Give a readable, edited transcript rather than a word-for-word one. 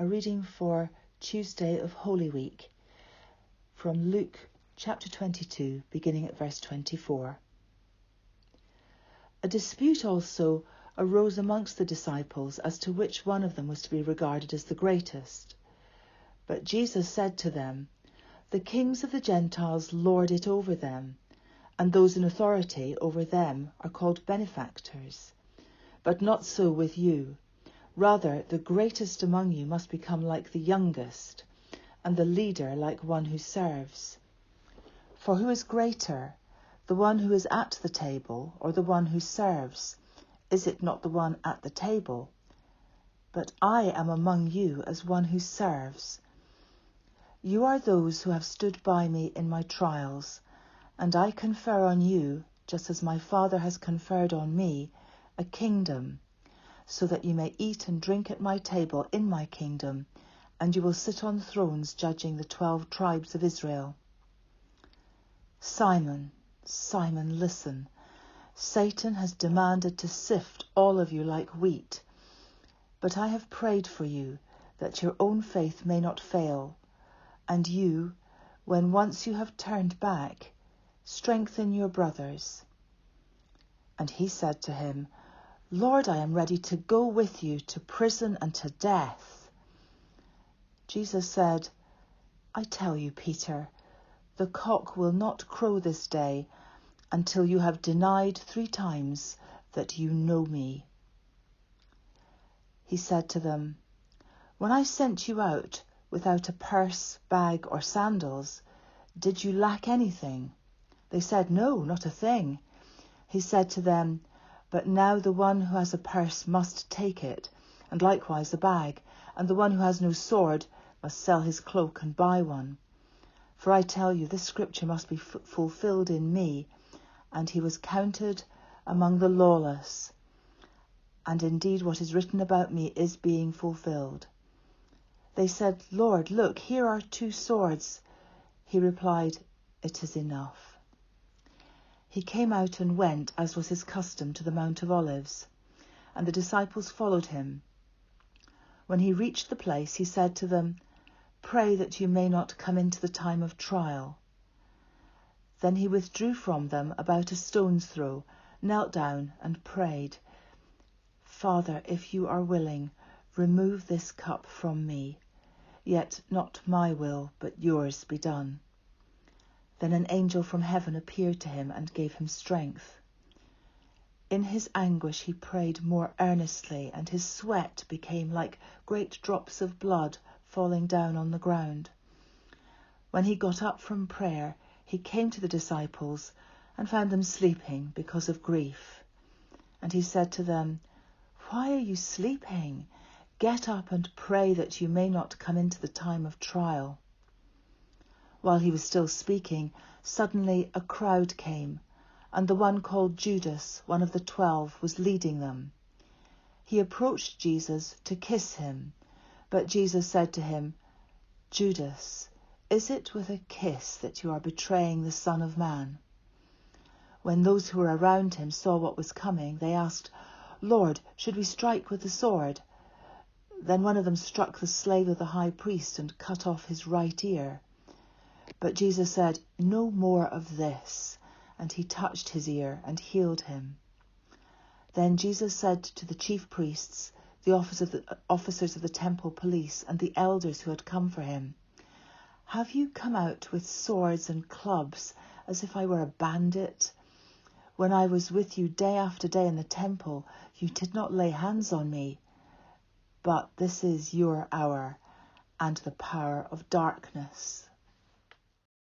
A reading for Tuesday of Holy Week from Luke chapter 22, beginning at verse 24. A dispute also arose amongst the disciples as to which one of them was to be regarded as the greatest. But Jesus said to them, "The kings of the Gentiles lord it over them, and those in authority over them are called benefactors. But not so with you. Rather, the greatest among you must become like the youngest, and the leader like one who serves. For who is greater, the one who is at the table or the one who serves? Is it not the one at the table? But I am among you as one who serves. You are those who have stood by me in my trials, and I confer on you, just as my Father has conferred on me, a kingdom, so that you may eat and drink at my table in my kingdom, and you will sit on thrones judging the 12 tribes of Israel. Simon, Simon, listen. Satan has demanded to sift all of you like wheat, but I have prayed for you that your own faith may not fail, and you, when once you have turned back, strengthen your brothers." And he said to him, "Lord, I am ready to go with you to prison and to death." Jesus said, "I tell you, Peter, the cock will not crow this day until you have denied 3 times that you know me." He said to them, "When I sent you out without a purse, bag, or sandals, did you lack anything?" They said, "No, not a thing." He said to them, "But now the one who has a purse must take it, and likewise a bag, and the one who has no sword must sell his cloak and buy one. For I tell you, this scripture must be fulfilled in me." And he was counted among the lawless. And indeed what is written about me is being fulfilled. They said, "Lord, look, here are 2 swords." He replied, "It is enough." He came out and went, as was his custom, to the Mount of Olives, and the disciples followed him. When he reached the place, he said to them, "Pray that you may not come into the time of trial." Then he withdrew from them about a stone's throw, knelt down and prayed, "Father, if you are willing, remove this cup from me. Yet not my will, but yours be done." Then an angel from heaven appeared to him and gave him strength. In his anguish he prayed more earnestly, and his sweat became like great drops of blood falling down on the ground. When he got up from prayer, he came to the disciples and found them sleeping because of grief. And he said to them, "Why are you sleeping? Get up and pray that you may not come into the time of trial." While he was still speaking, suddenly a crowd came, and the one called Judas, one of the 12, was leading them. He approached Jesus to kiss him, but Jesus said to him, "Judas, is it with a kiss that you are betraying the Son of Man?" When those who were around him saw what was coming, they asked, "Lord, should we strike with the sword?" Then one of them struck the slave of the high priest and cut off his right ear. But Jesus said, "No more of this," and he touched his ear and healed him. Then Jesus said to the chief priests, the officers of the temple police, and the elders who had come for him, "Have you come out with swords and clubs as if I were a bandit? When I was with you day after day in the temple, you did not lay hands on me. But this is your hour and the power of darkness."